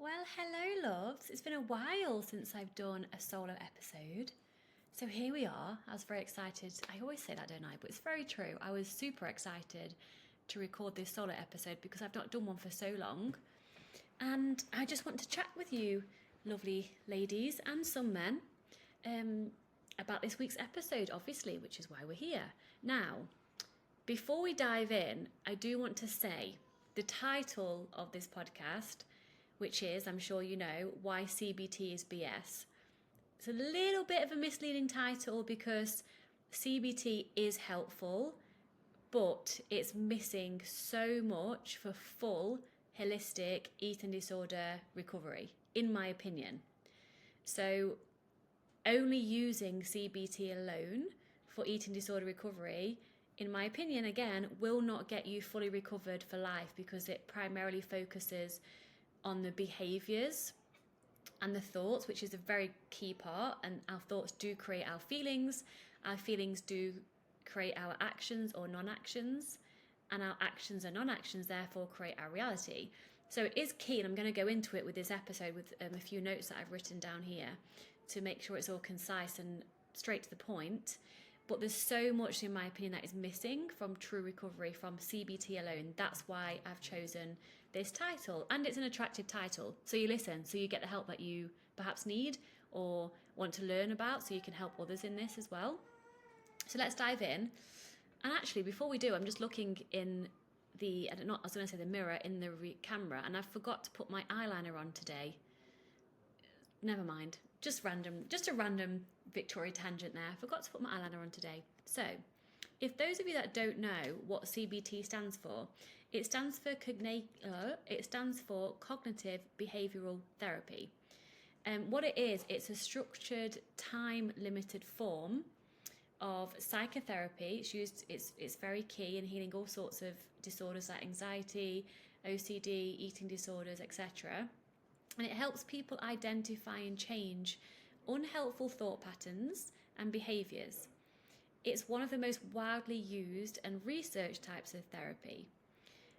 Well, hello, loves. It's been a while since I've done a solo episode. So here we are. I was very excited. I always say that, don't I? But it's very true. I was super excited to record this solo episode because I've not done one for so long. And I just want to chat with you, lovely ladies and some men, about this week's episode, obviously, which is why we're here. Now, before we dive in, I do want to say the title of this podcast, which is, I'm sure you know, Why CBT is BS. It's a little bit of a misleading title because CBT is helpful, but it's missing so much for full, holistic eating disorder recovery, in my opinion. So only using CBT alone for eating disorder recovery, in my opinion, again, will not get you fully recovered for life because it primarily focuses on the behaviours and the thoughts, which is a very key part. And our thoughts do create our feelings do create our actions or non-actions, and our actions and non-actions therefore create our reality. So it is key, and I'm going to go into it with this episode with a few notes that I've written down here to make sure it's all concise and straight to the point. But there's so much, in my opinion, that is missing from true recovery from CBT alone. That's why I've chosen this title, and it's an attractive title. So you listen, so you get the help that you perhaps need or want to learn about, so you can help others in this as well. So let's dive in. And actually, before we do, I'm just looking in the, I was going to say the mirror in the camera, and I forgot to put my eyeliner on today. Never mind. Just a random Victoria tangent there. I forgot to put my eyeliner on today. So, if those of you that don't know what CBT stands for, it stands for cognitive behavioural therapy. And what it is, it's a structured, time-limited form of psychotherapy. It's very key in healing all sorts of disorders like anxiety, OCD, eating disorders, etc. And it helps people identify and change unhelpful thought patterns and behaviours. It's one of the most widely used and researched types of therapy.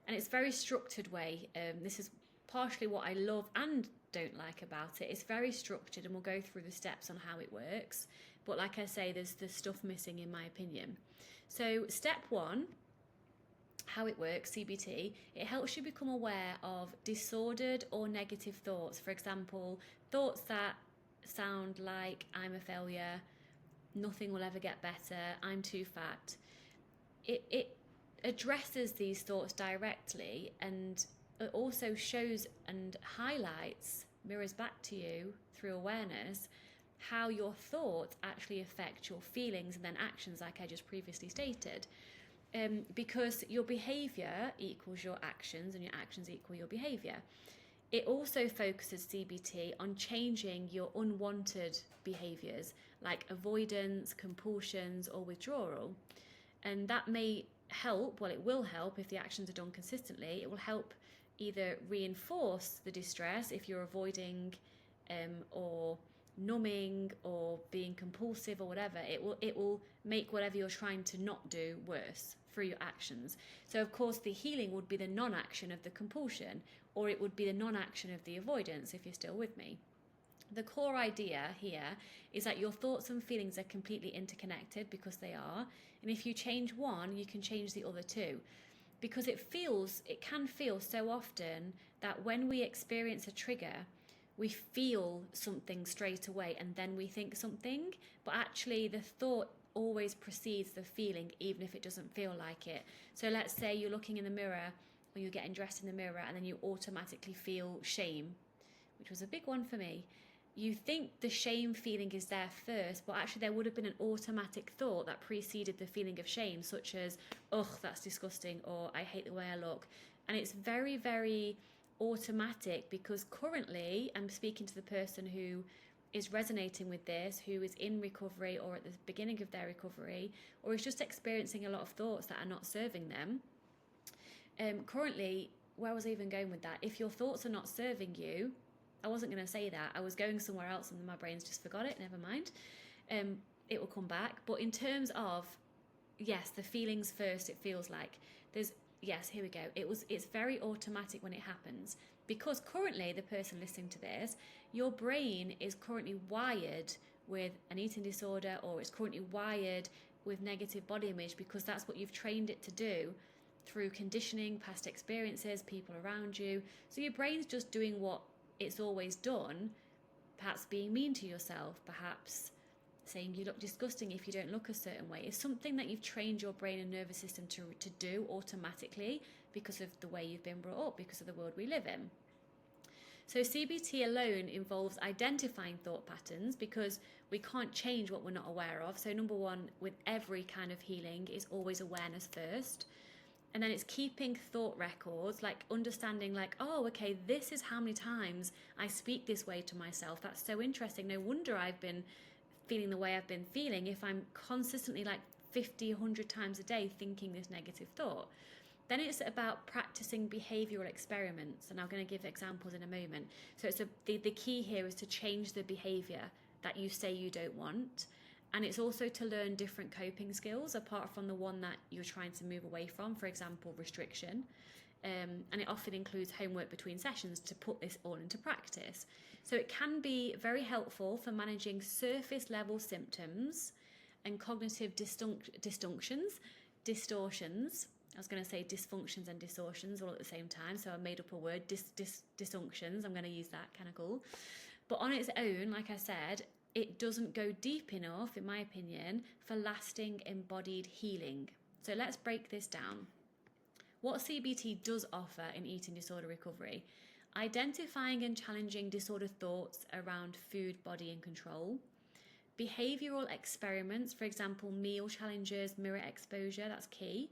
And it's a very structured way. This is partially what I love and don't like about it. It's very structured, and we'll go through the steps on how it works. But like I say, there's stuff missing in my opinion. So step one, how it works, CBT, it helps you become aware of disordered or negative thoughts. For example, thoughts that sound like I'm a failure, nothing will ever get better, I'm too fat. It addresses these thoughts directly, and it also shows and highlights, mirrors back to you through awareness, how your thoughts actually affect your feelings and then actions, like I just previously stated. Because your behaviour equals your actions and your actions equal your behaviour. It also focuses CBT on changing your unwanted behaviours like avoidance, compulsions or withdrawal. And that may help, well, it will help if the actions are done consistently. It will help either reinforce the distress if you're avoiding or numbing or being compulsive or whatever. It will make whatever you're trying to not do worse through your actions. So of course the healing would be the non-action of the compulsion, or it would be the non-action of the avoidance, if you're still with me. The core idea here is that your thoughts and feelings are completely interconnected, because they are, and if you change one, you can change the other too. Because it can feel so often that when we experience a trigger, we feel something straight away and then we think something, but actually the thought always precedes the feeling, even if it doesn't feel like it. So let's say you're looking in the mirror, or you're getting dressed in the mirror, and then you automatically feel shame, which was a big one for me. You think the shame feeling is there first, but actually there would have been an automatic thought that preceded the feeling of shame, such as, ugh, that's disgusting, or I hate the way I look. And it's very, very automatic, because currently I'm speaking to the person who is resonating with this, who is in recovery or at the beginning of their recovery, or is just experiencing a lot of thoughts that are not serving them. Currently, where was I even going with that? If your thoughts are not serving you, I wasn't going to say that. I was going somewhere else and my brain's just forgot it. Never mind. It will come back. But in terms of, yes, the feelings first, it feels like there's, yes, here we go. It's very automatic when it happens. Because currently, the person listening to this, your brain is currently wired with an eating disorder, or it's currently wired with negative body image, because that's what you've trained it to do through conditioning, past experiences, people around you. So your brain's just doing what it's always done, perhaps being mean to yourself, perhaps saying you look disgusting if you don't look a certain way. It's something that you've trained your brain and nervous system to do automatically because of the way you've been brought up, because of the world we live in. So CBT alone involves identifying thought patterns, because we can't change what we're not aware of. So number one, with every kind of healing, is always awareness first. And then it's keeping thought records, like understanding like, oh, okay, this is how many times I speak this way to myself. That's so interesting. No wonder I've been feeling the way I've been feeling if I'm consistently like 50, 100 times a day thinking this negative thought. Then it's about practicing behavioural experiments, and I'm going to give examples in a moment. So the key here is to change the behaviour that you say you don't want. And it's also to learn different coping skills apart from the one that you're trying to move away from, for example, restriction. And it often includes homework between sessions to put this all into practice. So it can be very helpful for managing surface level symptoms and cognitive distortions. I was going to say dysfunctions and distortions all at the same time, so I made up a word, dysfunctions. I'm going to use that, kind of cool. But on its own, like I said, it doesn't go deep enough, in my opinion, for lasting embodied healing. So let's break this down. What CBT does offer in eating disorder recovery: identifying and challenging disordered thoughts around food, body, and control. Behavioural experiments, for example, meal challenges, mirror exposure, that's key.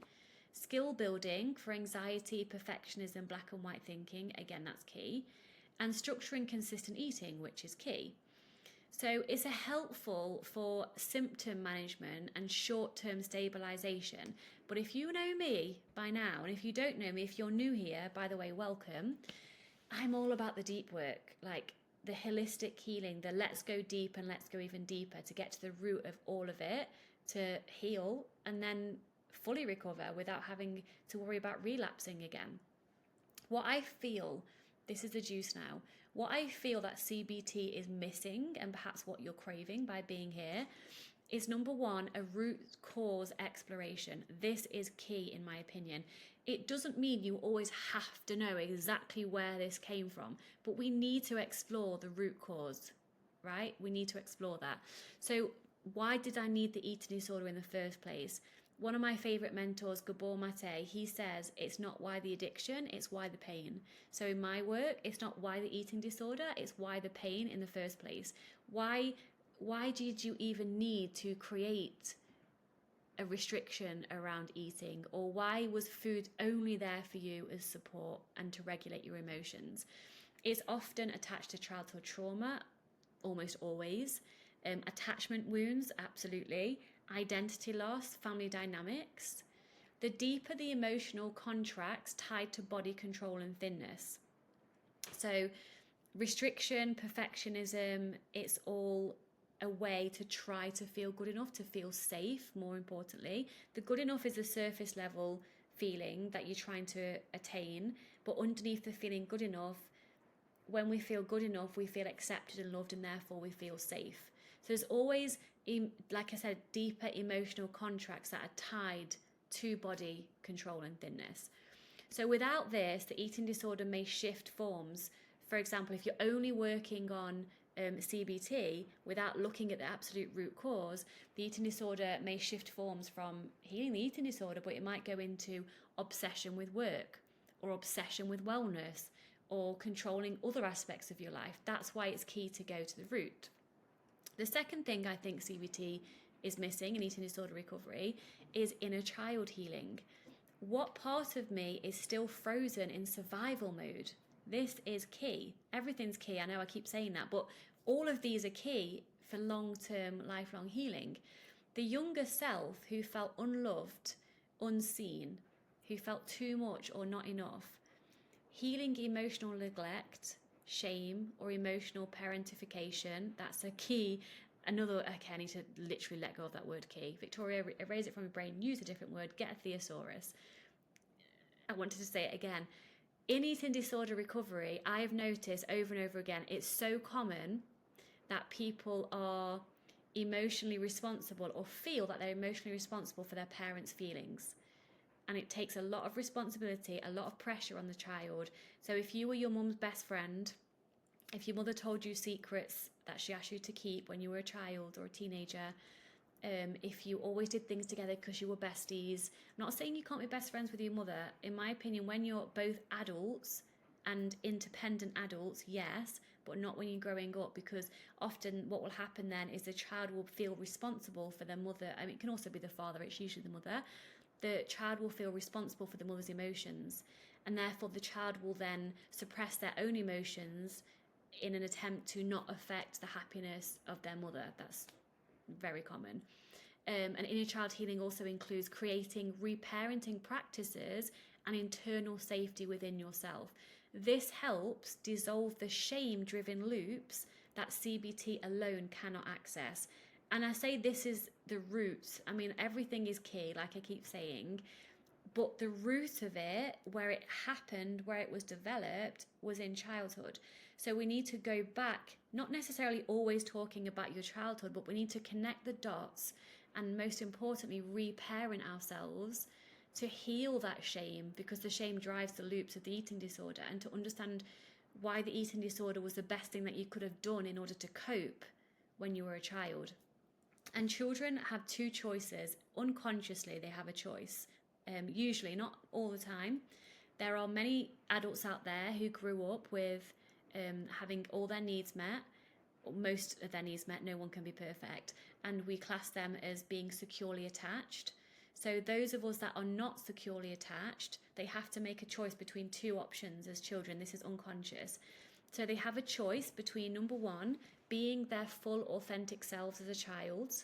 Skill building for anxiety, perfectionism, black and white thinking, again, that's key. And structuring consistent eating, which is key. So it's helpful for symptom management and short-term stabilisation. But if you know me by now, and if you don't know me, if you're new here, by the way, welcome. I'm all about the deep work, like the holistic healing, the let's go deep and let's go even deeper to get to the root of all of it, to heal and then fully recover without having to worry about relapsing again. What I feel, this is the juice now, what I feel that CBT is missing, and perhaps what you're craving by being here, is number one, a root cause exploration. This is key in my opinion. It doesn't mean you always have to know exactly where this came from, but we need to explore the root cause, right? We need to explore that. So why did I need the eating disorder in the first place? One of my favourite mentors, Gabor Mate, he says it's not why the addiction, it's why the pain. So in my work, it's not why the eating disorder, it's why the pain in the first place. Why did you even need to create a restriction around eating? Or why was food only there for you as support and to regulate your emotions? It's often attached to childhood trauma, almost always. Attachment wounds, absolutely. Identity loss, family dynamics. The deeper the emotional contracts tied to body control and thinness. So restriction, perfectionism, it's all a way to try to feel good enough, to feel safe, more importantly. The good enough is a surface level feeling that you're trying to attain, but underneath the feeling good enough, when we feel good enough, we feel accepted and loved, and therefore we feel safe. So there's always, like I said, deeper emotional contracts that are tied to body control and thinness. So without this, the eating disorder may shift forms. For example, if you're only working on CBT without looking at the absolute root cause, the eating disorder may shift forms from healing the eating disorder, but it might go into obsession with work or obsession with wellness or controlling other aspects of your life. That's why it's key to go to the root. The second thing I think CBT is missing in eating disorder recovery is inner child healing. What part of me is still frozen in survival mode? This is key. Everything's key. I know I keep saying that, but all of these are key for long-term, lifelong healing. The younger self who felt unloved, unseen, who felt too much or not enough, healing emotional neglect, shame, or emotional parentification, that's a key. Okay, I need to literally let go of that word key. Victoria, erase it from your brain, use a different word, get a thesaurus. I wanted to say it again. In eating disorder recovery, I have noticed over and over again, it's so common that people are emotionally responsible or feel that they're emotionally responsible for their parents' feelings. And it takes a lot of responsibility, a lot of pressure on the child. So if you were your mum's best friend, if your mother told you secrets that she asked you to keep when you were a child or a teenager, if you always did things together because you were besties. I'm not saying you can't be best friends with your mother. In my opinion, when you're both adults and independent adults, yes, but not when you're growing up, because often what will happen then is the child will feel responsible for their mother. I mean, it can also be the father, it's usually the mother. The child will feel responsible for the mother's emotions, and therefore the child will then suppress their own emotions in an attempt to not affect the happiness of their mother. That's very common. And inner child healing also includes creating reparenting practices and internal safety within yourself. This helps dissolve the shame-driven loops that CBT alone cannot access. And I say this is the root. I mean, everything is key, like I keep saying, but the root of it, where it happened, where it was developed, was in childhood. So we need to go back, not necessarily always talking about your childhood, but we need to connect the dots and, most importantly, reparent ourselves to heal that shame, because the shame drives the loops of the eating disorder, and to understand why the eating disorder was the best thing that you could have done in order to cope when you were a child. And children have two choices. Unconsciously, they have a choice. Usually, not all the time. There are many adults out there who grew up with having all their needs met, or most of their needs met. No one can be perfect, and we class them as being securely attached. So those of us that are not securely attached, they have to make a choice between two options as children. This is unconscious. So they have a choice between, number one, being their full authentic selves as a child,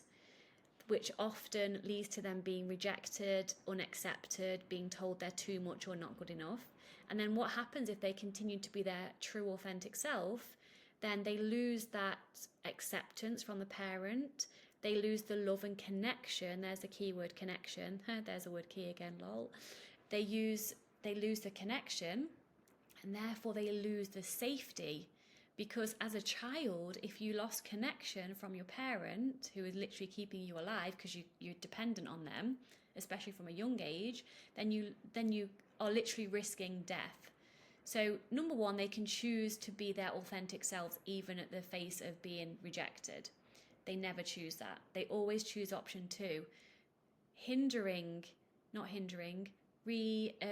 which often leads to them being rejected, unaccepted, being told they're too much or not good enough. And then what happens if they continue to be their true authentic self? Then they lose that acceptance from the parent. They lose the love and connection. There's the key word, connection. There's a word key again, lol. They lose the connection, and therefore they lose the safety. Because as a child, if you lost connection from your parent, who is literally keeping you alive because you're dependent on them, especially from a young age, then you are literally risking death. So number one, they can choose to be their authentic selves even at the face of being rejected. They never choose that. They always choose option two.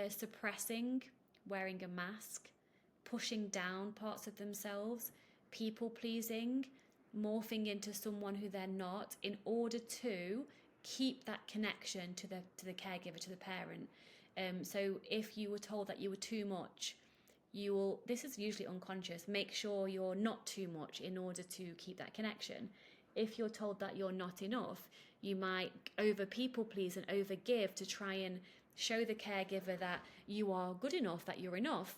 Suppressing, wearing a mask, pushing down parts of themselves, people pleasing, morphing into someone who they're not, in order to keep that connection to the caregiver, to the parent. So if you were told that you were too much, this is usually unconscious, make sure you're not too much in order to keep that connection. If you're told that you're not enough, you might over people please and over give to try and show the caregiver that you are good enough, that you're enough,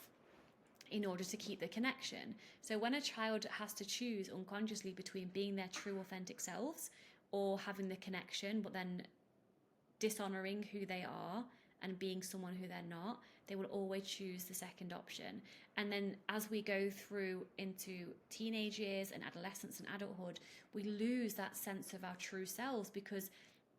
in order to keep the connection. So when a child has to choose unconsciously between being their true authentic selves or having the connection, but then dishonoring who they are and being someone who they're not, they will always choose the second option. And then as we go through into teenage years and adolescence and adulthood, we lose that sense of our true selves, because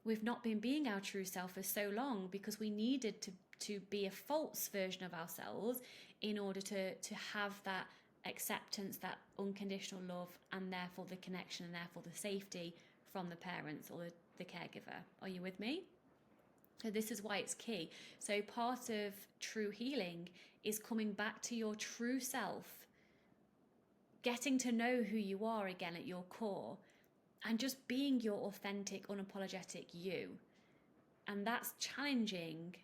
we've not been being our true self for so long, because we needed to be a false version of ourselves in order to have that acceptance, that unconditional love, and therefore the connection, and therefore the safety from the parents or the caregiver. Are you with me? So this is why it's key. So part of true healing is coming back to your true self, getting to know who you are again at your core, and just being your authentic, unapologetic you. And that's challenging,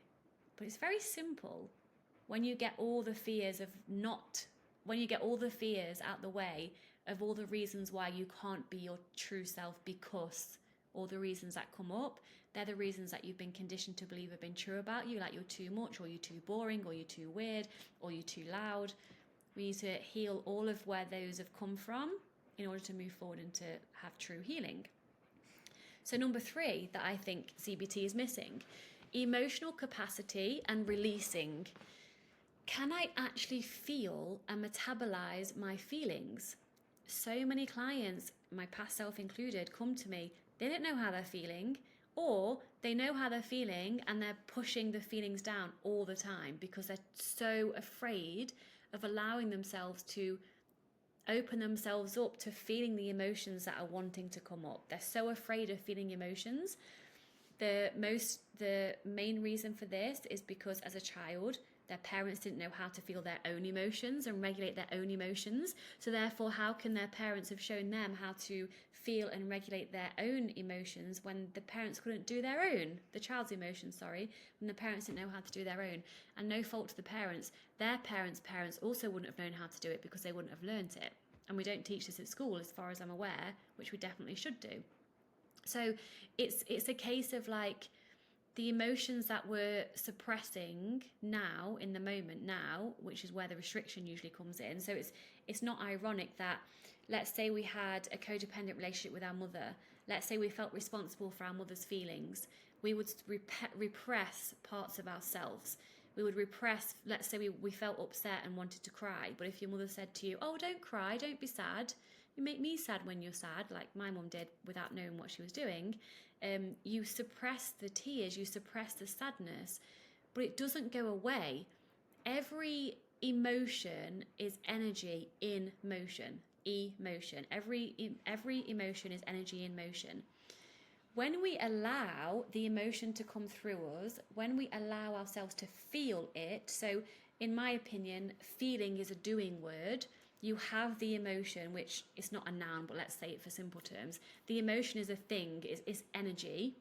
but it's very simple. When you get all the fears out the way of all the reasons why you can't be your true self, because all the reasons that come up, they're the reasons that you've been conditioned to believe have been true about you, like you're too much, or you're too boring, or you're too weird, or you're too loud. We need to heal all of where those have come from in order to move forward and to have true healing. So number 3 that I think CBT is missing: emotional capacity and releasing. can I actually feel and metabolize my feelings? So many clients, my past self included, come to me, they don't know how they're feeling, or they know how they're feeling and they're pushing the feelings down all the time because they're so afraid of allowing themselves to open themselves up to feeling the emotions that are wanting to come up. They're so afraid of feeling emotions. The main reason for this is because as a child, their parents didn't know how to feel their own emotions and regulate their own emotions. So therefore, how can their parents have shown them how to feel and regulate their own emotions when the parents couldn't do their own, the child's emotions, sorry, when the parents didn't know how to do their own? And no fault to the parents. Their parents' parents also wouldn't have known how to do it because they wouldn't have learnt it. And we don't teach this at school, as far as I'm aware, which we definitely should do. So it's a case of like, the emotions that we're suppressing now, in the moment now, which is where the restriction usually comes in. So it's not ironic that, let's say we had a codependent relationship with our mother. Let's say we felt responsible for our mother's feelings. We would repress parts of ourselves. We would repress, let's say we felt upset and wanted to cry. But if your mother said to you, oh, don't cry, don't be sad. You make me sad when you're sad, like my mum did without knowing what she was doing. You suppress the tears, you suppress the sadness, but it doesn't go away. Every emotion is energy in motion. Emotion. Every emotion is energy in motion. When we allow the emotion to come through us, when we allow ourselves to feel it, so in my opinion, feeling is a doing word. You have the emotion, which is not a noun, but let's say it for simple terms. The emotion is a thing, is energy.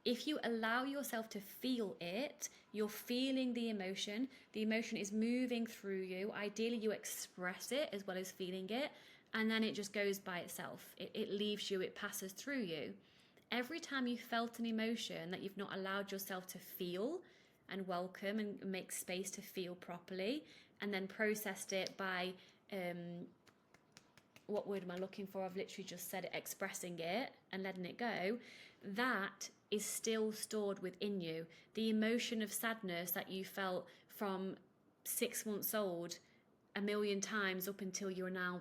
If you allow yourself to feel it, you're feeling the emotion. The emotion is moving through you. Ideally, you express it as well as feeling it, and then it just goes by itself. It leaves you, it passes through you. Every time you felt an emotion that you've not allowed yourself to feel and welcome and make space to feel properly, and then processed it by, what word am I looking for? I've literally just said it, expressing it and letting it go. That is still stored within you. The emotion of sadness that you felt from 6 months old a million times up until you're now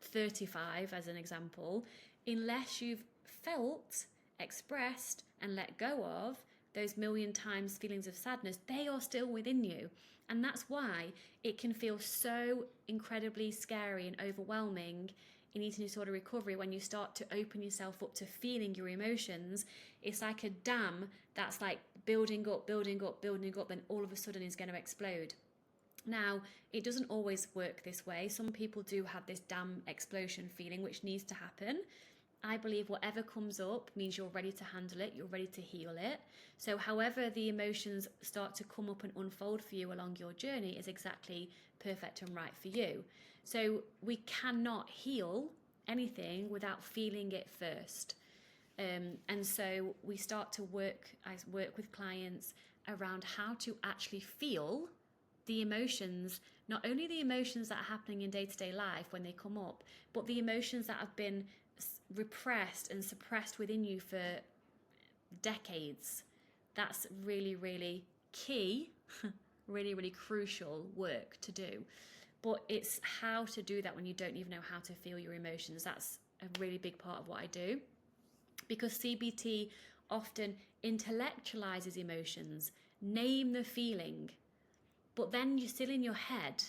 35, as an example, unless you've felt, expressed, and let go of those million times feelings of sadness, they are still within you. And that's why it can feel so incredibly scary and overwhelming in eating disorder recovery when you start to open yourself up to feeling your emotions. It's like a dam that's like building up, then all of a sudden is going to explode. Now, it doesn't always work this way. Some people do have this dam explosion feeling, which needs to happen. I believe whatever comes up means you're ready to handle it, you're ready to heal it. So however the emotions start to come up and unfold for you along your journey is exactly perfect and right for you. So we cannot heal anything without feeling it first. And so we start to I work with clients around how to actually feel the emotions, not only the emotions that are happening in day-to-day life when they come up, but the emotions that have been repressed and suppressed within you for decades. That's really, really key, really, really crucial work to do. But it's how to do that when you don't even know how to feel your emotions. That's a really big part of what I do, because CBT often intellectualizes emotions, name the feeling, but then you're still in your head.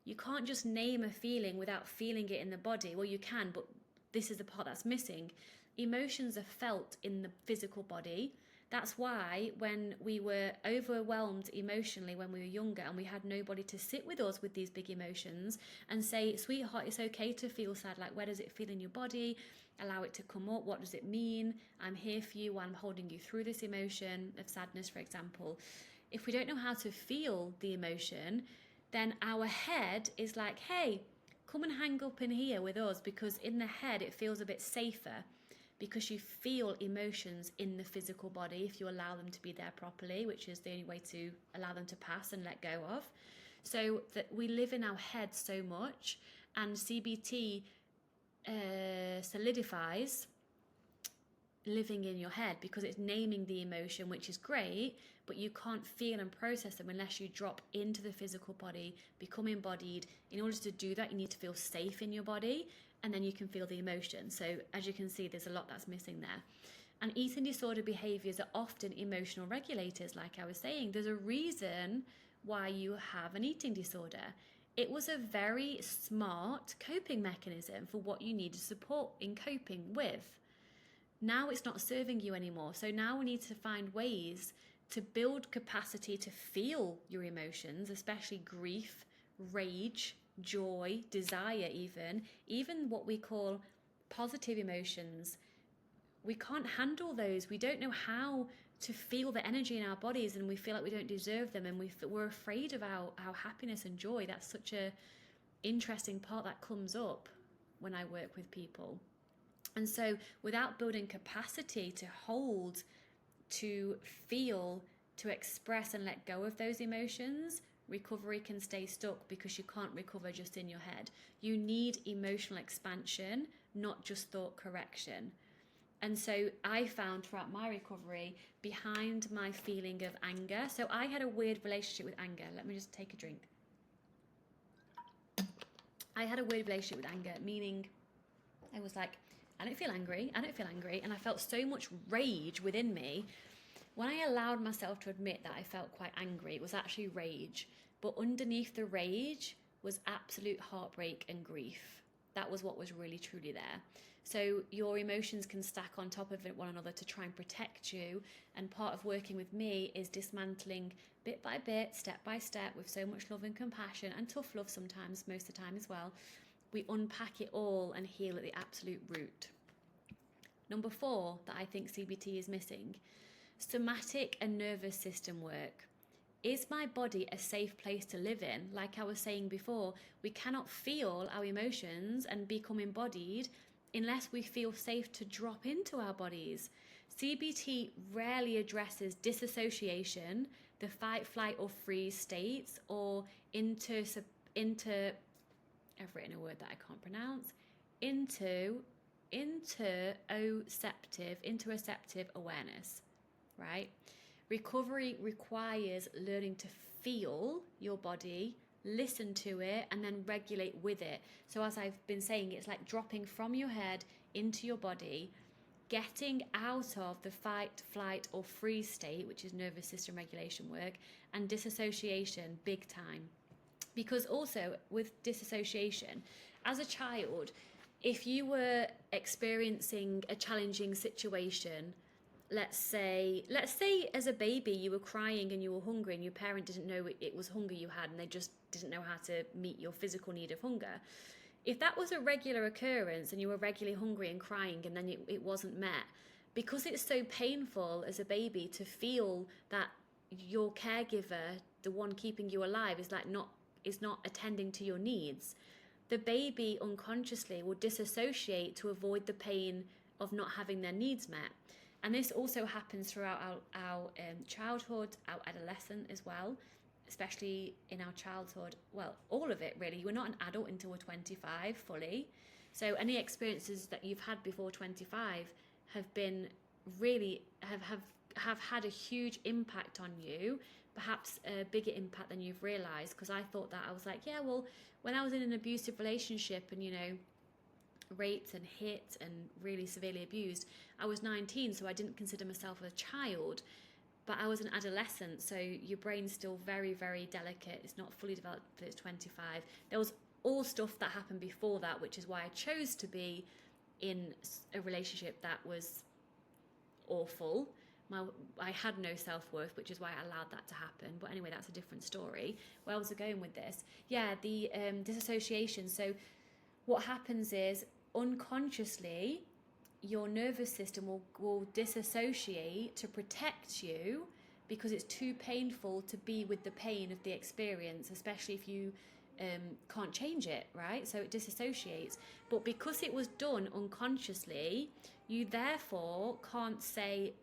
You can't just name a feeling without feeling it in the body. Well, you can, but this is the part that's missing. Emotions are felt in the physical body. That's why when we were overwhelmed emotionally when we were younger and we had nobody to sit with us with these big emotions and say, sweetheart, it's okay to feel sad. Like, where does it feel in your body? Allow it to come up. What does it mean? I'm here for you while I'm holding you through this emotion of sadness, for example. If we don't know how to feel the emotion, then our head is like, hey, come and hang up in here with us, because in the head it feels a bit safer, because you feel emotions in the physical body if you allow them to be there properly, which is the only way to allow them to pass and let go of. So that we live in our head so much, and CBT solidifies living in your head, because it's naming the emotion, which is great, but you can't feel and process them unless you drop into the physical body, become embodied. In order to do that, you need to feel safe in your body, and then you can feel the emotion. So as you can see, there's a lot that's missing there. And eating disorder behaviors are often emotional regulators, like I was saying. There's a reason why you have an eating disorder. It was a very smart coping mechanism for what you needed support in coping with. Now it's not serving you anymore. So now we need to find ways to build capacity to feel your emotions, especially grief, rage, joy, desire, even what we call positive emotions. We can't handle those. We don't know how to feel the energy in our bodies, and we feel like we don't deserve them, and we're afraid of our happiness and joy. That's such a interesting part that comes up when I work with people. And so without building capacity to hold, to feel, to express and let go of those emotions, recovery can stay stuck, because you can't recover just in your head. You need emotional expansion, not just thought correction. And so I found throughout my recovery, behind my feeling of anger, so I had a weird relationship with anger. Let me just take a drink. I had a weird relationship with anger, meaning I was like, I don't feel angry, and I felt so much rage within me. When I allowed myself to admit that I felt quite angry, it was actually rage, but underneath the rage was absolute heartbreak and grief. That was what was really truly there. So your emotions can stack on top of one another to try and protect you, and part of working with me is dismantling bit by bit, step by step, with so much love and compassion, and tough love sometimes, most of the time as well. We unpack it all and heal at the absolute root. Number 4 that I think CBT is missing: somatic and nervous system work. Is my body a safe place to live in? Like I was saying before, we cannot feel our emotions and become embodied unless we feel safe to drop into our bodies. CBT rarely addresses disassociation, the fight, flight or freeze states, or I've written a word that I can't pronounce, interoceptive awareness, right? Recovery requires learning to feel your body, listen to it, and then regulate with it. So as I've been saying, it's like dropping from your head into your body, getting out of the fight, flight or freeze state, which is nervous system regulation work, and disassociation big time. Because also with disassociation, as a child, if you were experiencing a challenging situation, let's say as a baby you were crying and you were hungry, and your parent didn't know it was hunger you had, and they just didn't know how to meet your physical need of hunger. If that was a regular occurrence and you were regularly hungry and crying, and then it wasn't met, because it's so painful as a baby to feel that your caregiver, the one keeping you alive, is not attending to your needs, the baby unconsciously will disassociate to avoid the pain of not having their needs met. And this also happens throughout our childhood, our adolescence as well, especially in our childhood. Well, all of it really. We're not an adult until we're 25 fully. So any experiences that you've had before 25 have been really, have had a huge impact on you, perhaps a bigger impact than you've realised. Because I thought that, I was like, yeah, well, when I was in an abusive relationship and, raped and hit and really severely abused, I was 19, so I didn't consider myself a child, but I was an adolescent, so your brain's still very, very delicate. It's not fully developed until it's 25. There was all stuff that happened before that, which is why I chose to be in a relationship that was awful. I had no self-worth, which is why I allowed that to happen. But anyway, that's a different story. Where was I going with this? Yeah, the disassociation. So what happens is, unconsciously, your nervous system will disassociate to protect you, because it's too painful to be with the pain of the experience, especially if you can't change it, right? So it disassociates. But because it was done unconsciously, you therefore can't say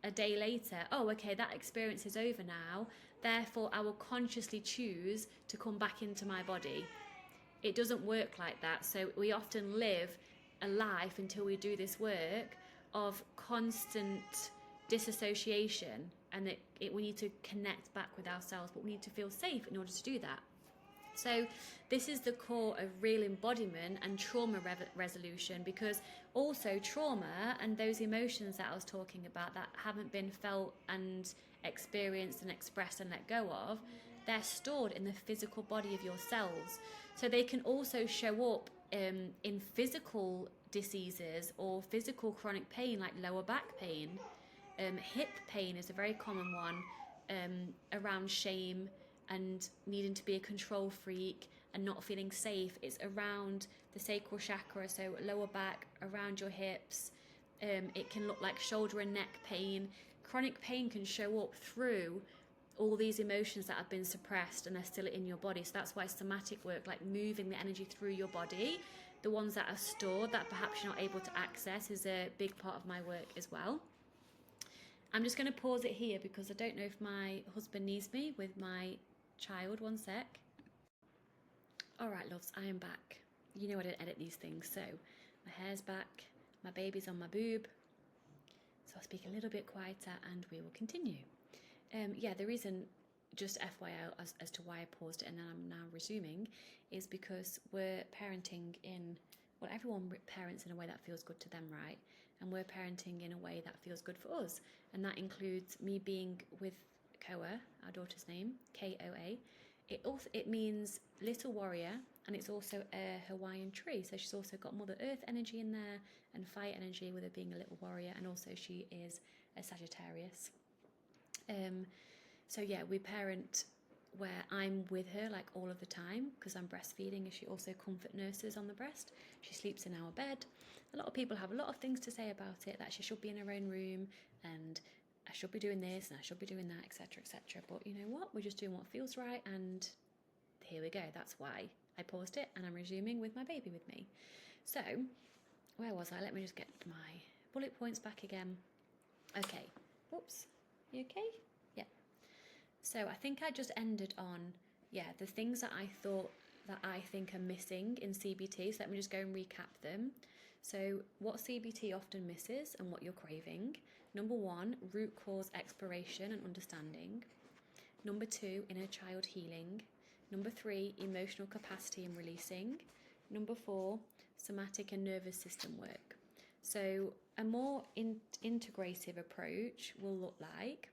a day later, oh, okay, that experience is over now, therefore I will consciously choose to come back into my body. It doesn't work like that. So we often live a life until we do this work of constant disassociation, and that we need to connect back with ourselves, but we need to feel safe in order to do that. So this is the core of real embodiment and trauma resolution, because also trauma and those emotions that I was talking about that haven't been felt and experienced and expressed and let go of, they're stored in the physical body of your cells. So they can also show up in physical diseases or physical chronic pain, like lower back pain. Hip pain is a very common one, around shame and needing to be a control freak and not feeling safe. It's around the sacral chakra, so lower back, around your hips. It can look like shoulder and neck pain. Chronic pain can show up through all these emotions that have been suppressed and they're still in your body. So that's why somatic work, like moving the energy through your body, the ones that are stored that perhaps you're not able to access, is a big part of my work as well. I'm just going to pause it here because I don't know if my husband needs me with my child. One sec. All right, loves, I am back. You know I don't edit these things, so my hair's back, my baby's on my boob, so I'll speak a little bit quieter and we will continue. Yeah, the reason, just FYI, as to why I paused it and then I'm now resuming, is because we're parenting in, well, everyone parents in a way that feels good to them, right? And we're parenting in a way that feels good for us. And that includes me being with Koa, our daughter's name, Koa. It means little warrior, and it's also a Hawaiian tree. So she's also got Mother Earth energy in there and fire energy with her being a little warrior. And also she is a Sagittarius. So yeah, we parent where I'm with her like all of the time because I'm breastfeeding, and she also comfort nurses on the breast. She sleeps in our bed. A lot of people have a lot of things to say about it, that she should be in her own room and I should be doing this and I should be doing that, etc., etc. But you know what? We're just doing what feels right, and here we go. That's why I paused it and I'm resuming with my baby with me. So, where was I? Let me just get my bullet points back again. Okay. Whoops. You okay? Yeah. So I think I just ended on, the things that I think are missing in CBT. So let me just go and recap them. So what CBT often misses and what you're craving. Number 1, root cause exploration and understanding. Number 2, inner child healing. Number 3, emotional capacity and releasing. Number 4, somatic and nervous system work. So a more integrative approach will look like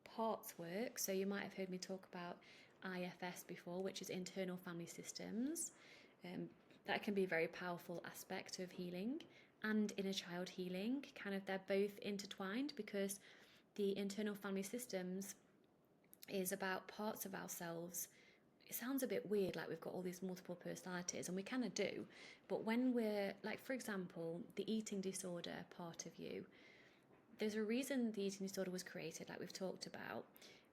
parts work. So you might have heard me talk about IFS before, which is internal family systems. That can be a very powerful aspect of healing, and inner child healing. They're both intertwined, because the internal family systems is about parts of ourselves. It sounds a bit weird, like we've got all these multiple personalities, and we kind of do. But when we're, like, for example, the eating disorder part of you, there's a reason the eating disorder was created, like we've talked about,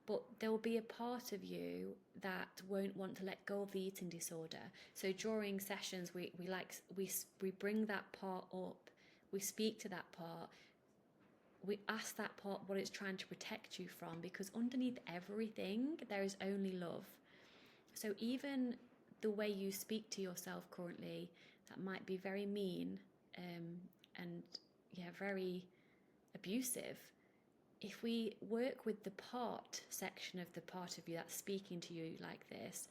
but there will be a part of you that won't want to let go of the eating disorder. So during sessions, we bring that part up, we speak to that part, we ask that part what it's trying to protect you from, because underneath everything, there is only love. So even the way you speak to yourself currently, that might be very mean, and very abusive. If we work with the part section of the part of you that's speaking to you like this,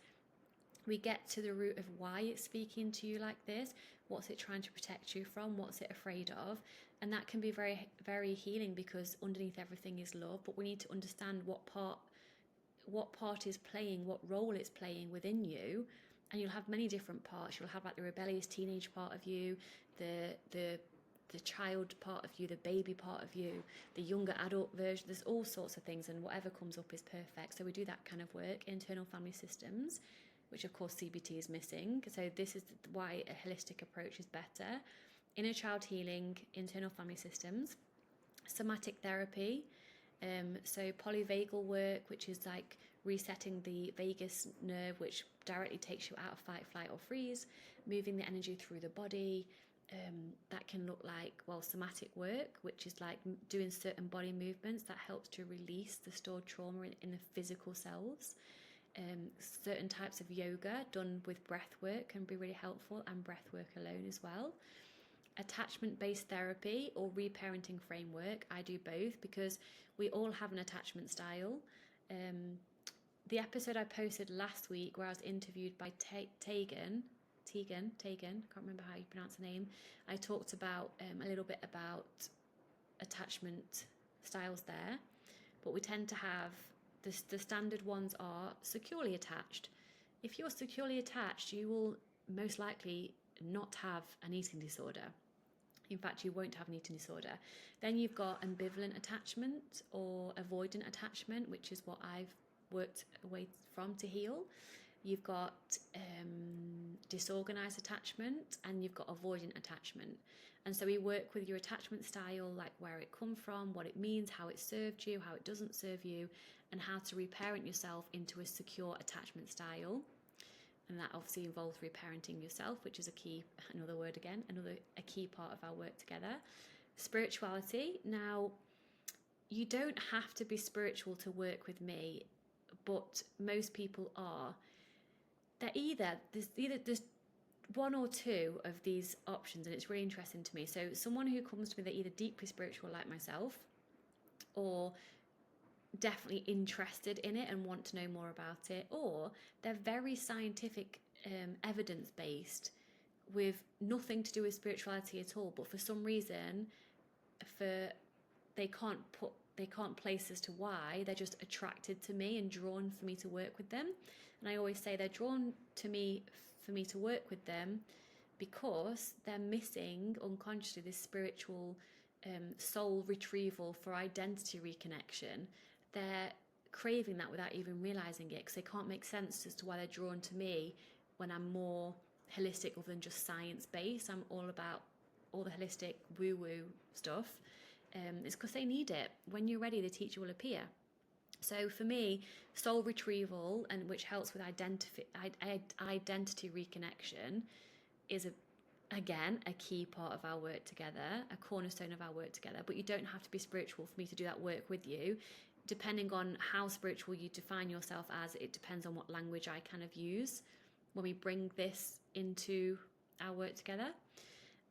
we get to the root of why it's speaking to you like this. What's it trying to protect you from? What's it afraid of? And that can be very, very healing, because underneath everything is love. But we need to understand what part is playing, what role it's playing within you. And you'll have many different parts. You'll have like the rebellious teenage part of you, the child part of you, the baby part of you, the younger adult version. There's all sorts of things, and whatever comes up is perfect. So we do that kind of work, internal family systems, which of course CBT is missing. So this is why a holistic approach is better. Inner child healing, internal family systems, somatic therapy, so polyvagal work, which is like resetting the vagus nerve, which directly takes you out of fight, flight or freeze, moving the energy through the body. That can look like, somatic work, which is like doing certain body movements that helps to release the stored trauma in the physical selves. Certain types of yoga done with breath work can be really helpful, and breath work alone as well. attachment-based therapy or reparenting framework. I do both because we all have an attachment style. The episode I posted last week where I was interviewed by Tegan, can't remember how you pronounce the name. I talked about a little bit about attachment styles there, but we tend to have the standard ones are securely attached. If you're securely attached, you will most likely not have an eating disorder. In fact, you won't have an eating disorder. Then you've got ambivalent attachment or avoidant attachment, which is what I've worked away from to heal. You've got disorganized attachment, and you've got avoidant attachment. And so we work with your attachment style, like where it come from, what it means, how it served you, how it doesn't serve you, and how to reparent yourself into a secure attachment style. And that obviously involves reparenting yourself, which is a key part of our work together. Spirituality. Now, you don't have to be spiritual to work with me, but most people are. There's one or two of these options, and it's really interesting to me. So someone who comes to me, they're either deeply spiritual like myself, or definitely interested in it and want to know more about it, or they're very scientific, evidence-based, with nothing to do with spirituality at all, but for some reason they can't place as to why. They're just attracted to me and drawn for me to work with them. And I always say they're drawn to me for me to work with them because they're missing unconsciously this spiritual soul retrieval for identity reconnection. They're craving that without even realizing it, because they can't make sense as to why they're drawn to me when I'm more holistic other than just science-based. I'm all about all the holistic woo-woo stuff. It's because they need it. When you're ready, the teacher will appear. So for me, soul retrieval, and which helps with identity reconnection, is again a key part of our work together, a cornerstone of our work together. But you don't have to be spiritual for me to do that work with you. Depending on how spiritual you define yourself as, it depends on what language I kind of use when we bring this into our work together.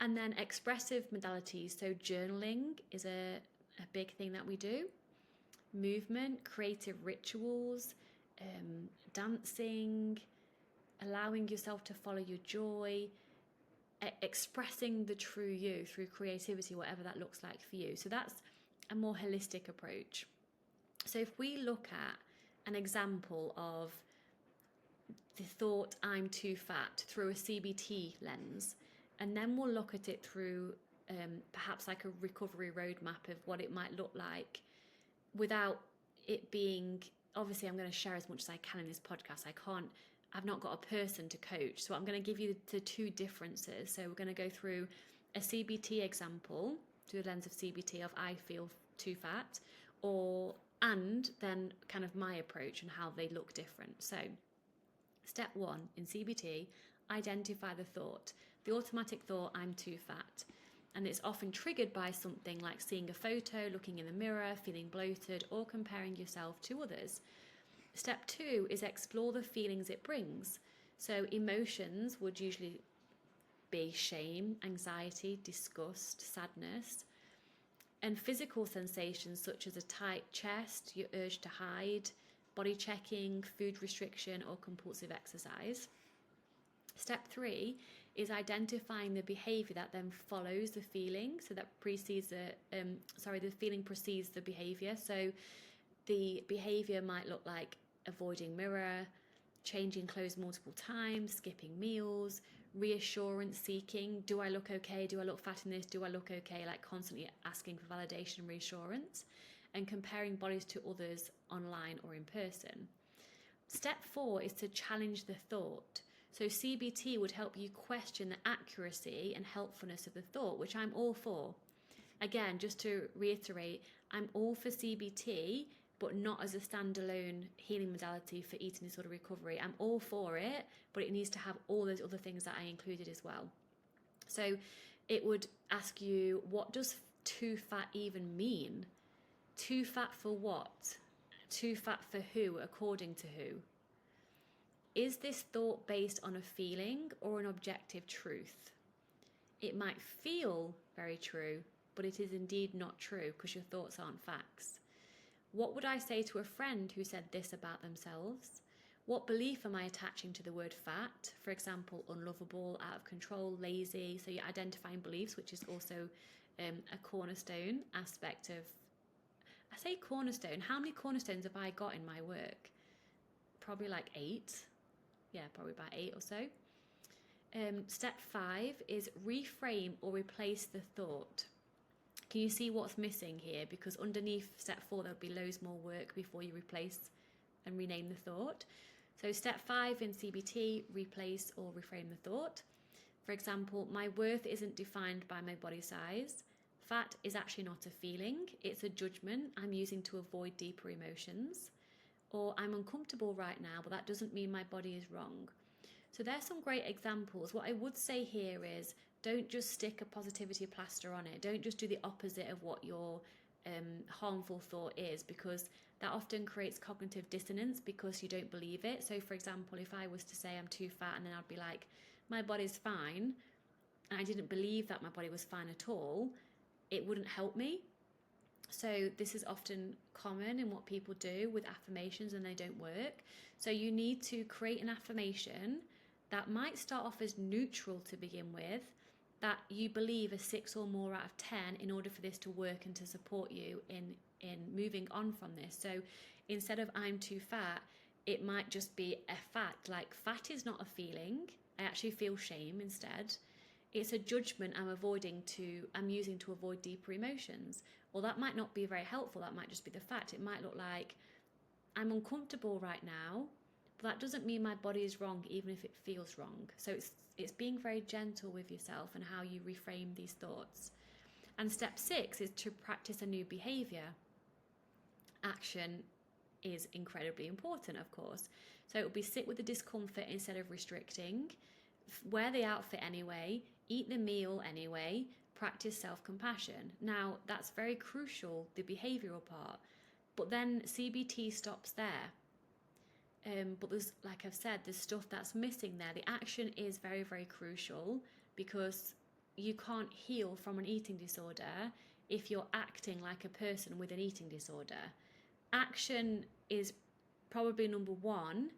And then expressive modalities, so journaling is a big thing that we do. Movement, creative rituals, dancing, allowing yourself to follow your joy, expressing the true you through creativity, whatever that looks like for you. So that's a more holistic approach. So if we look at an example of the thought, I'm too fat, through a CBT lens, and then we'll look at it through perhaps like a recovery roadmap of what it might look like without it being, obviously I'm going to share as much as I can in this podcast. I've not got a person to coach, so I'm going to give you the two differences. So we're going to go through a CBT example through the lens of CBT of I feel too fat, and then kind of my approach and how they look different. So step 1 in CBT, identify the thought. The automatic thought, I'm too fat. And it's often triggered by something like seeing a photo, looking in the mirror, feeling bloated, or comparing yourself to others. Step 2 is explore the feelings it brings. So emotions would usually be shame, anxiety, disgust, sadness, and physical sensations such as a tight chest, your urge to hide, body checking, food restriction, or compulsive exercise. Step 3 is identifying the behavior that then follows the feeling. So that precedes the feeling precedes the behavior. So the behavior might look like avoiding mirror, changing clothes multiple times, skipping meals, reassurance seeking. Do I look okay? Do I look fat in this? Do I look okay? Like constantly asking for validation and reassurance, and comparing bodies to others online or in person. Step 4 is to challenge the thought. So CBT would help you question the accuracy and helpfulness of the thought, which I'm all for. Again, just to reiterate, I'm all for CBT, but not as a standalone healing modality for eating disorder recovery. I'm all for it, but it needs to have all those other things that I included as well. So it would ask you, what does too fat even mean? Too fat for what? Too fat for who, according to who? Is this thought based on a feeling or an objective truth? It might feel very true, but it is indeed not true because your thoughts aren't facts. What would I say to a friend who said this about themselves? What belief am I attaching to the word fat? For example, unlovable, out of control, lazy. So you're identifying beliefs, which is also a cornerstone aspect of, I say cornerstone, how many cornerstones have I got in my work? Probably like 8. Yeah, probably about 8 or so. Step 5 is reframe or replace the thought. Can you see what's missing here? Because underneath step 4, there'll be loads more work before you replace and rename the thought. So step 5 in CBT, replace or reframe the thought. For example, my worth isn't defined by my body size. Fat is actually not a feeling, it's a judgment I'm using to avoid deeper emotions. Or I'm uncomfortable right now, but that doesn't mean my body is wrong. So there's some great examples. What I would say here is don't just stick a positivity plaster on it. Don't just do the opposite of what your harmful thought is, because that often creates cognitive dissonance because you don't believe it. So for example, if I was to say I'm too fat, and then I'd be like, my body's fine, and I didn't believe that my body was fine at all, it wouldn't help me. So this is often common in what people do with affirmations, and they don't work. So you need to create an affirmation that might start off as neutral to begin with, that you believe a 6 or more out of 10 in order for this to work and to support you in moving on from this. So instead of I'm too fat, it might just be a fact, like fat is not a feeling. I actually feel shame instead. It's a judgment I'm using to avoid deeper emotions. Well, that might not be very helpful. That might just be the fact. It might look like I'm uncomfortable right now, but that doesn't mean my body is wrong, even if it feels wrong. So it's being very gentle with yourself and how you reframe these thoughts. And step 6 is to practice a new behavior. Action is incredibly important, of course. So it will be sit with the discomfort instead of restricting, wear the outfit anyway, eat the meal anyway, practice self-compassion. Now, that's very crucial, the behavioural part. But then CBT stops there. But there's, like I've said, there's stuff that's missing there. The action is very, very crucial, because you can't heal from an eating disorder if you're acting like a person with an eating disorder. Action is probably number 1,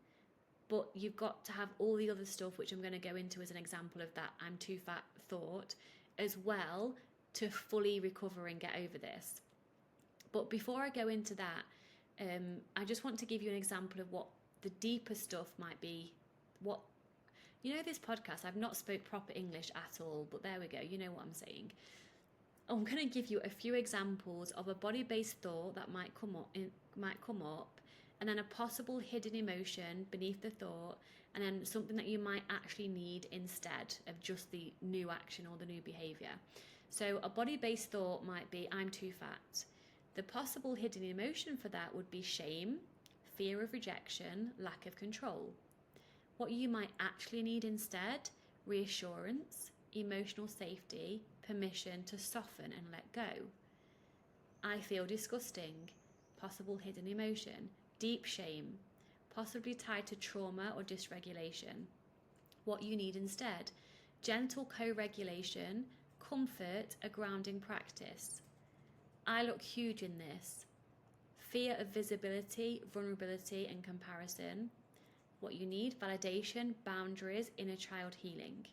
but you've got to have all the other stuff, which I'm going to go into as an example of that I'm too fat thought, as well, to fully recover and get over this. But before I go into that, I just want to give you an example of what the deeper stuff might be. What, this podcast, I've not spoke proper English at all, but there we go, you know what I'm saying. I'm going to give you a few examples of a body-based thought that might come up, and then a possible hidden emotion beneath the thought, and then something that you might actually need instead of just the new action or the new behavior. So a body-based thought might be, I'm too fat. The possible hidden emotion for that would be shame, fear of rejection, lack of control. What you might actually need instead, reassurance, emotional safety, permission to soften and let go. I feel disgusting, possible hidden emotion, deep shame, possibly tied to trauma or dysregulation. What you need instead, gentle co-regulation, comfort, a grounding practice. I look huge in this. Fear of visibility, vulnerability and comparison. What you need, validation, boundaries, inner child healing.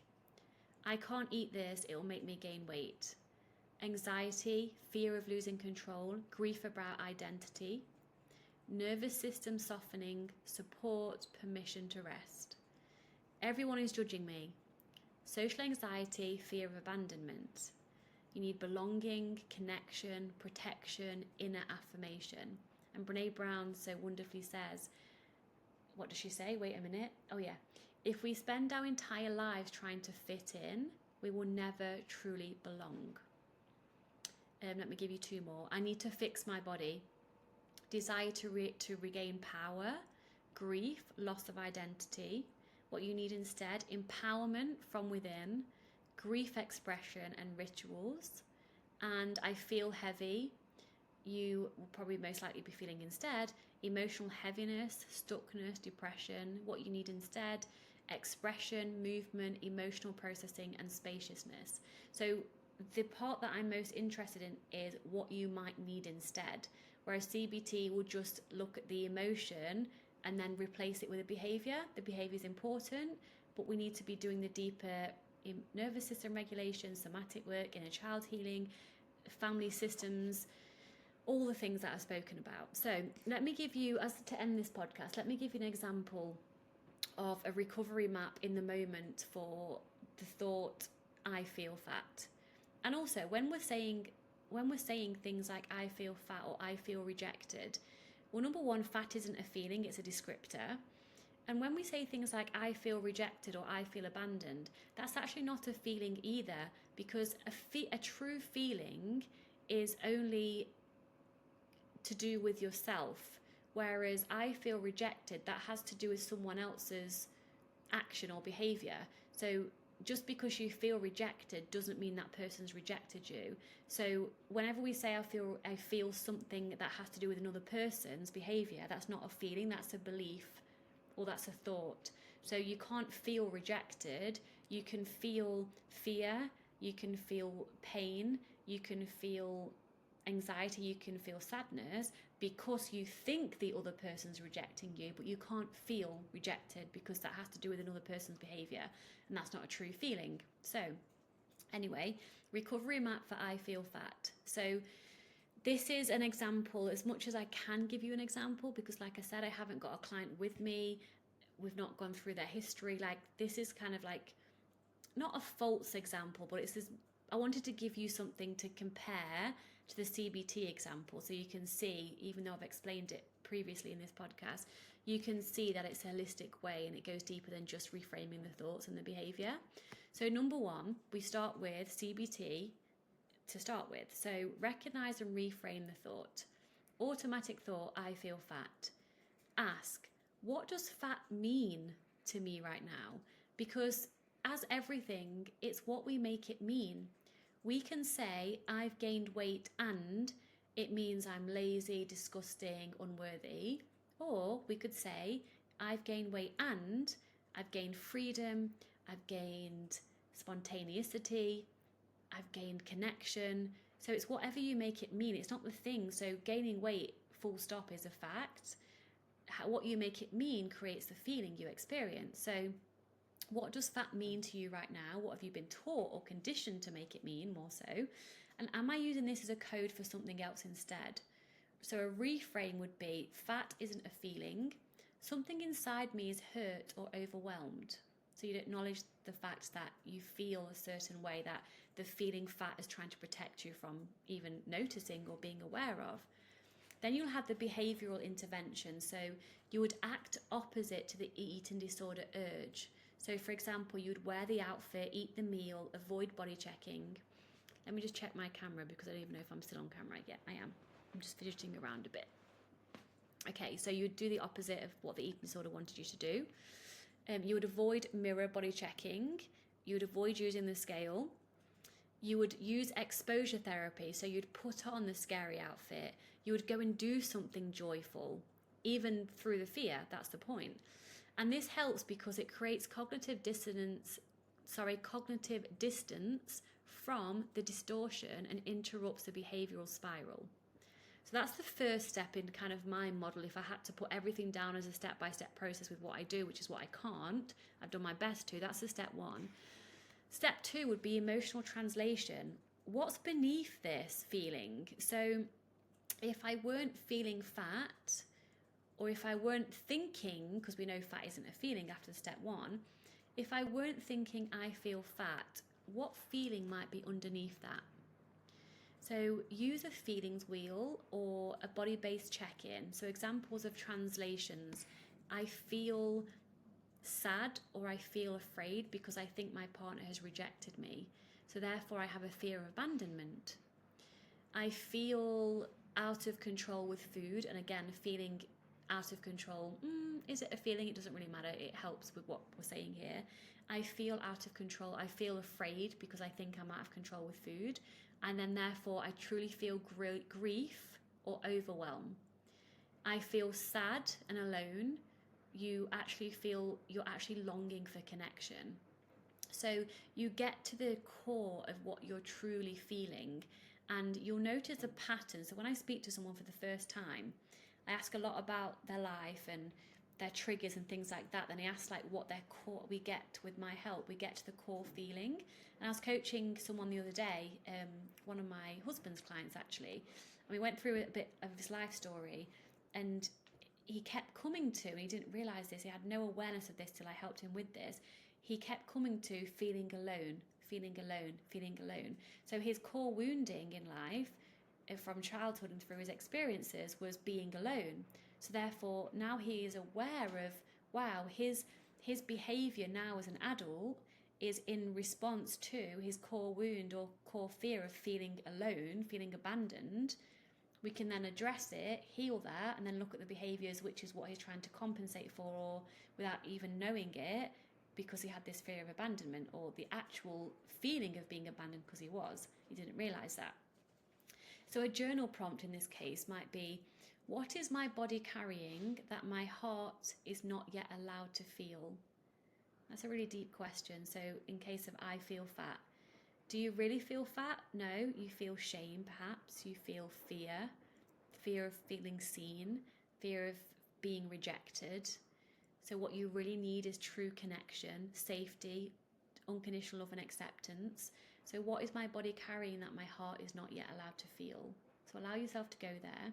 I can't eat this, it will make me gain weight. Anxiety, fear of losing control, grief about identity. Nervous system softening, support, permission to rest. Everyone is judging me. Social anxiety, fear of abandonment. You need belonging, connection, protection, inner affirmation. And Brene Brown so wonderfully says, what does she say? Wait a minute. Oh yeah. If we spend our entire lives trying to fit in, we will never truly belong. Let me give you 2 more. I need to fix my body. Desire to regain power, grief, loss of identity. What you need instead, empowerment from within, grief expression and rituals. And I feel heavy. You will probably most likely be feeling instead emotional heaviness, stuckness, depression. What you need instead, expression, movement, emotional processing, and spaciousness. So the part that I'm most interested in is what you might need instead. Whereas CBT will just look at the emotion and then replace it with a behaviour. The behaviour is important, but we need to be doing the deeper nervous system regulation, somatic work, inner child healing, family systems, all the things that I've spoken about. So let me give you, as to end this podcast, let me give you an example of a recovery map in the moment for the thought, I feel fat. And also when we're saying things like I feel fat or I feel rejected, well, number one, fat isn't a feeling, it's a descriptor. And when we say things like I feel rejected or I feel abandoned, that's actually not a feeling either, because a true feeling is only to do with yourself, whereas I feel rejected, that has to do with someone else's action or behaviour. So just because you feel rejected doesn't mean that person's rejected you. So whenever we say I feel something that has to do with another person's behaviour, that's not a feeling, that's a belief, or that's a thought. So you can't feel rejected. You can feel fear, you can feel pain, you can feel anxiety, you can feel sadness because you think the other person's rejecting you, but you can't feel rejected because that has to do with another person's behaviour, and that's not a true feeling. So anyway, recovery map for I feel fat. So this is an example, as much as I can give you an example, because like I said, I haven't got a client with me, we've not gone through their history. Like, this is kind of like not a false example, but it's this, I wanted to give you something to compare to the CBT example, so you can see, even though I've explained it previously in this podcast, you can see that it's a holistic way and it goes deeper than just reframing the thoughts and the behaviour. So number one, we start with CBT to start with. So recognize and reframe the thought. Automatic thought, I feel fat. Ask, what does fat mean to me right now? Because as everything, it's what we make it mean. We can say, I've gained weight and it means I'm lazy, disgusting, unworthy. Or we could say, I've gained weight and I've gained freedom, I've gained spontaneity, I've gained connection. So it's whatever you make it mean. It's not the thing. So gaining weight, full stop, is a fact. What you make it mean creates the feeling you experience. So what does fat mean to you right now? What have you been taught or conditioned to make it mean, more so? And am I using this as a code for something else instead? So a reframe would be, fat isn't a feeling. Something inside me is hurt or overwhelmed. So you'd acknowledge the fact that you feel a certain way, that the feeling fat is trying to protect you from even noticing or being aware of. Then you'll have the behavioural intervention. So you would act opposite to the eating disorder urge. So for example, you'd wear the outfit, eat the meal, avoid body checking. Let me just check my camera because I don't even know if I'm still on camera. Yeah, I am. I'm just fidgeting around a bit. Okay, so you'd do the opposite of what the eating disorder wanted you to do. You would avoid mirror body checking. You would avoid using the scale. You would use exposure therapy. So you'd put on the scary outfit. You would go and do something joyful, even through the fear. That's the point. And this helps because it creates cognitive distance from the distortion and interrupts the behavioural spiral. So that's the first step in kind of my model. If I had to put everything down as a step-by-step process with what I do, which is what I can't, I've done my best to, that's the step one. Step two would be emotional translation. What's beneath this feeling? So if I weren't feeling fat, or if I weren't thinking, because we know fat isn't a feeling after step one, if I weren't thinking I feel fat, what feeling might be underneath that? So use a feelings wheel or a body-based check-in. So examples of translations. I feel sad or I feel afraid because I think my partner has rejected me. So therefore I have a fear of abandonment. I feel out of control with food, and again, feeling out of control. Is it a feeling? It doesn't really matter. It helps with what we're saying here. I feel out of control. I feel afraid because I think I'm out of control with food. And then therefore I truly feel grief or overwhelm. I feel sad and alone you're actually longing for connection. So you get to the core of what you're truly feeling, and you'll notice a pattern. So when I speak to someone for the first time, I ask a lot about their life and their triggers and things like that. Then I ask like what their core, we get with my help, we get to the core feeling. And I was coaching someone the other day, one of my husband's clients actually, and we went through a bit of his life story, and he kept coming to, and he didn't realize this, he had no awareness of this till I helped him with this. He kept coming to feeling alone, feeling alone, feeling alone. So his core wounding in life from childhood and through his experiences was being alone. So therefore now he is aware of, wow, his behavior now as an adult is in response to his core wound or core fear of feeling alone, feeling abandoned. We can then address it, heal that, and then look at the behaviours, which is what he's trying to compensate for, or without even knowing it, because he had this fear of abandonment, or the actual feeling of being abandoned because he didn't realise that. So a journal prompt in this case might be, what is my body carrying that my heart is not yet allowed to feel? That's a really deep question. So in case of I feel fat, do you really feel fat? No, you feel shame perhaps, you feel fear of feeling seen, fear of being rejected. So what you really need is true connection, safety, unconditional love and acceptance. So what is my body carrying that my heart is not yet allowed to feel? So allow yourself to go there.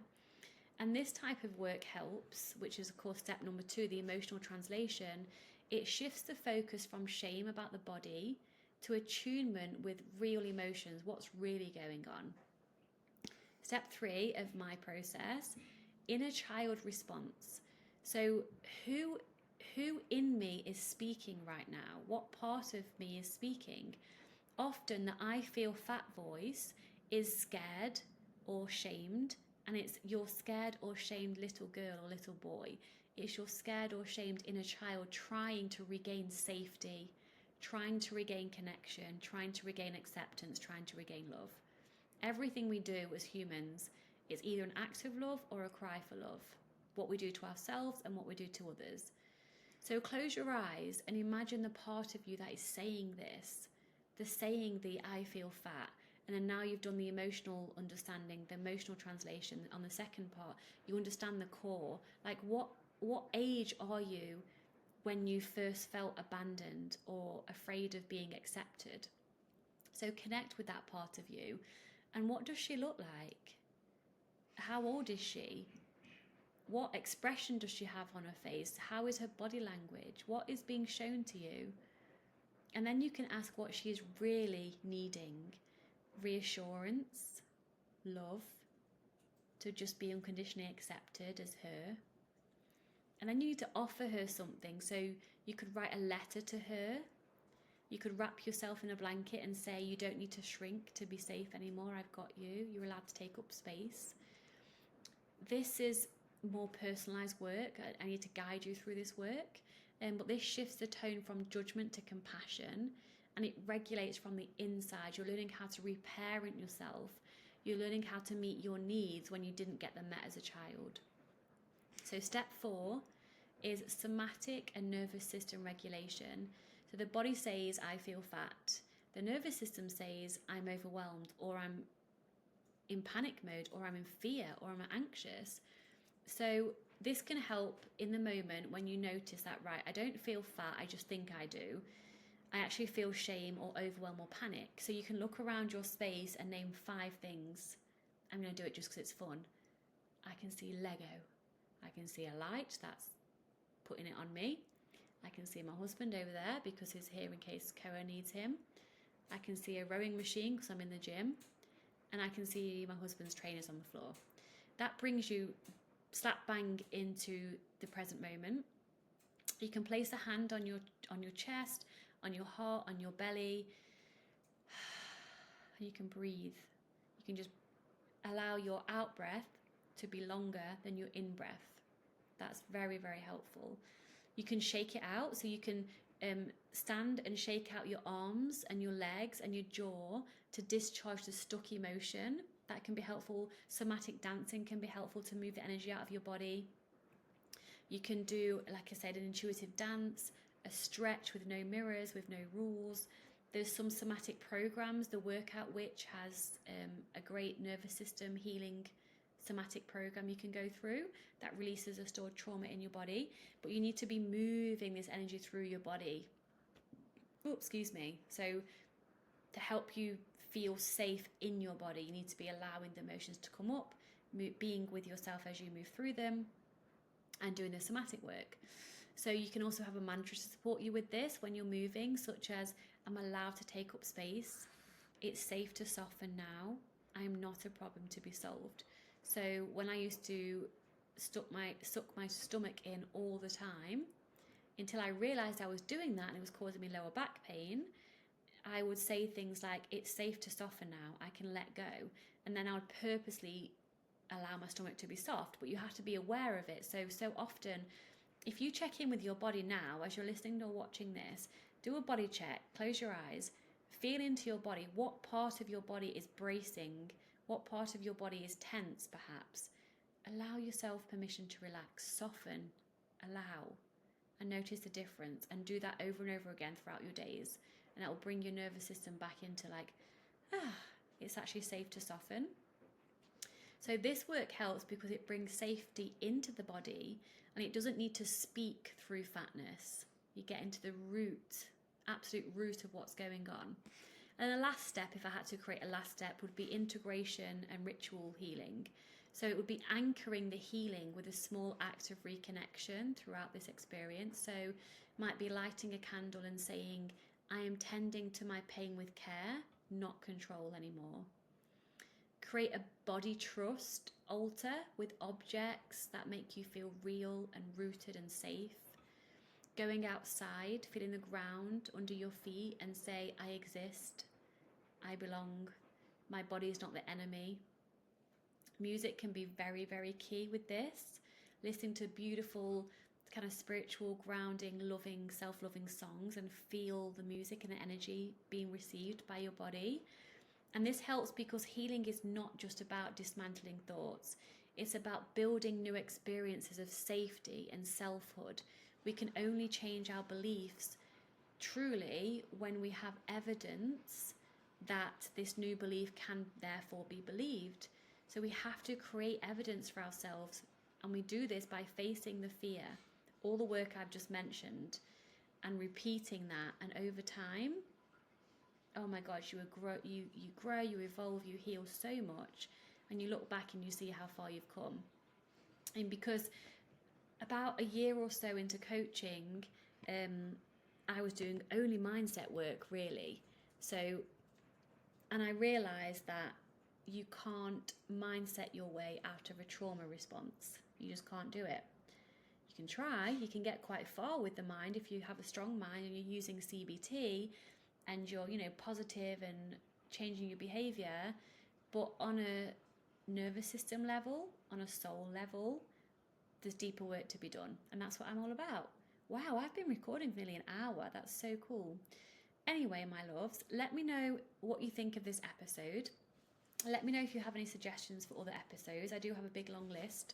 And this type of work helps, which is of course step number 2, the emotional translation. It shifts the focus from shame about the body to attunement with real emotions, what's really going on. Step 3 of my process, inner child response. So who in me is speaking right now? What part of me is speaking? Often the I feel fat voice is scared or shamed, and it's your scared or shamed little girl or little boy. It's your scared or shamed inner child trying to regain safety, trying to regain connection, trying to regain acceptance, trying to regain love. Everything we do as humans is either an act of love or a cry for love. What we do to ourselves and what we do to others. So close your eyes and imagine the part of you that is saying this, saying the I feel fat. And then now you've done the emotional understanding, the emotional translation on the second part. You understand the core. Like what age are you when you first felt abandoned or afraid of being accepted? So connect with that part of you. And what does she look like? How old is she? What expression does she have on her face? How is her body language? What is being shown to you? And then you can ask what she is really needing. Reassurance, love, to just be unconditionally accepted as her. And then you need to offer her something. So you could write a letter to her. You could wrap yourself in a blanket and say, you don't need to shrink to be safe anymore. I've got you. You're allowed to take up space. This is more personalized work. I need to guide you through this work. But this shifts the tone from judgment to compassion, and it regulates from the inside. You're learning how to reparent yourself. You're learning how to meet your needs when you didn't get them met as a child. So step 4 is somatic and nervous system regulation. So the body says, I feel fat. The nervous system says, I'm overwhelmed, or I'm in panic mode, or I'm in fear, or I'm anxious. So this can help in the moment when you notice that, right, I don't feel fat, I just think I do. I actually feel shame or overwhelm or panic. So you can look around your space and name 5 things. I'm going to do it just because it's fun. I can see Lego. I can see a light, that's putting it on me. I can see my husband over there because he's here in case Koa needs him. I can see a rowing machine because I'm in the gym. And I can see my husband's trainers on the floor. That brings you slap bang into the present moment. You can place a hand on your chest, on your heart, on your belly. And you can breathe. You can just allow your out breath to be longer than your in breath. That's very, very helpful. You can shake it out, so you can stand and shake out your arms and your legs and your jaw to discharge the stuck emotion. That can be helpful. Somatic dancing can be helpful to move the energy out of your body. You can do, like I said, an intuitive dance, a stretch with no mirrors, with no rules. There's some somatic programs, the workout which has a great nervous system healing somatic program you can go through that releases a stored trauma in your body, but you need to be moving this energy through your body. Oh, excuse me. So to help you feel safe in your body, you need to be allowing the emotions to come up, being with yourself as you move through them, and doing the somatic work. So you can also have a mantra to support you with this when you're moving, such as, I'm allowed to take up space, it's safe to soften now, I am not a problem to be solved. So when I used to suck my stomach in all the time, until I realised I was doing that and it was causing me lower back pain, I would say things like, it's safe to soften now, I can let go. And then I would purposely allow my stomach to be soft, but you have to be aware of it. So often, if you check in with your body now, as you're listening or watching this, do a body check, close your eyes, feel into your body. What part of your body is bracing? What part of your body is tense, perhaps? Allow yourself permission to relax, soften, allow, and notice the difference, and do that over and over again throughout your days. And that will bring your nervous system back into like, it's actually safe to soften. So this work helps because it brings safety into the body, and it doesn't need to speak through fatness. You get into the root, absolute root of what's going on. And the last step, if I had to create a last step, would be integration and ritual healing. So it would be anchoring the healing with a small act of reconnection throughout this experience. So it might be lighting a candle and saying, I am tending to my pain with care, not control anymore. Create a body trust altar with objects that make you feel real and rooted and safe. Going outside, feeling the ground under your feet and say, I exist, I belong, my body is not the enemy. Music can be very, very key with this. Listening to beautiful, kind of spiritual, grounding, loving, self-loving songs and feel the music and the energy being received by your body. And this helps because healing is not just about dismantling thoughts. It's about building new experiences of safety and selfhood. We can only change our beliefs truly when we have evidence that this new belief can therefore be believed. So we have to create evidence for ourselves, and we do this by facing the fear, all the work I've just mentioned, and repeating that. And over time, oh my gosh, you grow, you evolve, you heal so much, and you look back and you see how far you've come. And because about a year or so into coaching, I was doing only mindset work, really. So, and I realised that you can't mindset your way out of a trauma response. You just can't do it. You can try, you can get quite far with the mind if you have a strong mind and you're using CBT and you're, positive and changing your behaviour, but on a nervous system level, on a soul level, there's deeper work to be done. And that's what I'm all about. Wow, I've been recording for nearly an hour. That's so cool. Anyway, my loves, let me know what you think of this episode. Let me know if you have any suggestions for other episodes. I do have a big long list.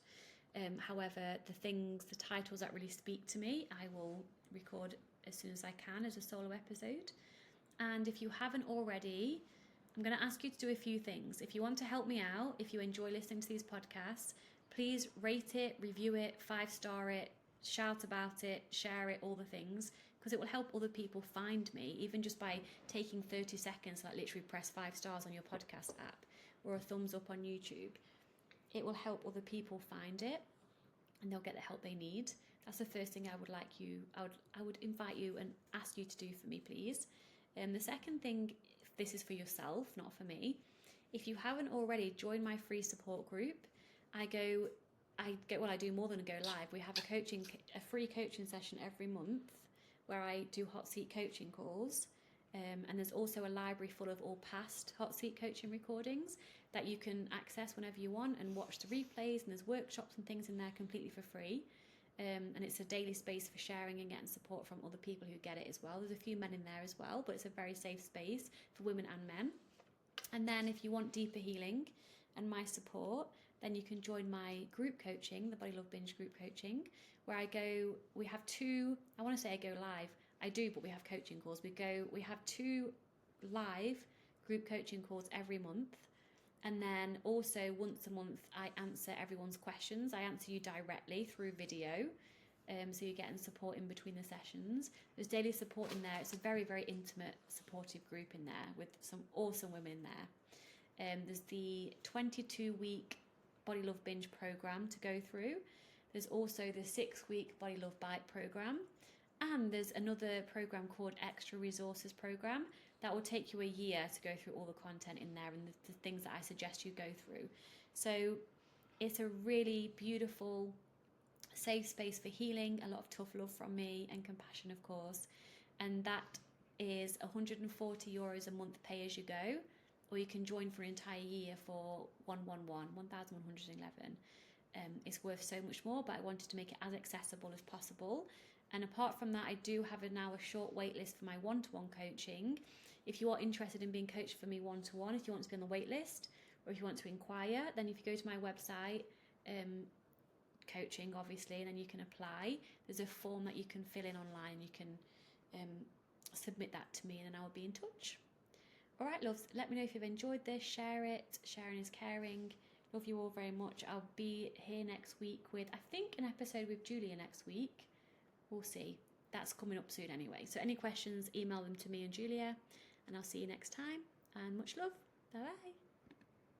However, the titles that really speak to me, I will record as soon as I can as a solo episode. And if you haven't already, I'm going to ask you to do a few things. If you want to help me out, if you enjoy listening to these podcasts, please rate it, review it, 5-star it, shout about it, share it, all the things, because it will help other people find me, even just by taking 30 seconds, like literally press 5 stars on your podcast app or a thumbs up on YouTube. It will help other people find it and they'll get the help they need. That's the first thing I would invite you and ask you to do for me, please. The second thing, this is for yourself, not for me. If you haven't already, join my free support group. I do more than go live. We have a free coaching session every month where I do hot seat coaching calls. And there's also a library full of all past hot seat coaching recordings that you can access whenever you want and watch the replays. And there's workshops and things in there completely for free. And it's a daily space for sharing and getting support from other people who get it as well. There's a few men in there as well, but it's a very safe space for women and men. And then if you want deeper healing and my support, then you can join my group coaching, the Body Love Binge group coaching, where we have two, I want to say I go live. I do, but we have coaching calls. We have 2 live group coaching calls every month. And then also once a month, I answer everyone's questions. I answer you directly through video. So you're getting support in between the sessions. There's daily support in there. It's a very, very intimate, supportive group in there with some awesome women in there. There's the 22-week Body Love Binge program to go through. There's also the 6-week Body Love Bite program. And there's another program called Extra Resources program that will take you a year to go through all the content in there and the things that I suggest you go through. So it's a really beautiful, safe space for healing, a lot of tough love from me and compassion, of course. And that is €140 a month pay as you go, or you can join for an entire year for 1,111. It's worth so much more, but I wanted to make it as accessible as possible. And apart from that, I do have now a short wait list for my one-to-one coaching. If you are interested in being coached for me one-to-one, if you want to be on the wait list, or if you want to inquire, then if you go to my website, coaching obviously, and then you can apply. There's a form that you can fill in online. You can submit that to me, and then I will be in touch. All right, loves, let me know if you've enjoyed this. Share it. Sharing is caring. Love you all very much. I'll be here next week with, I think, an episode with Julia next week. We'll see. That's coming up soon anyway. So any questions, email them to me and Julia, and I'll see you next time. And much love. Bye-bye.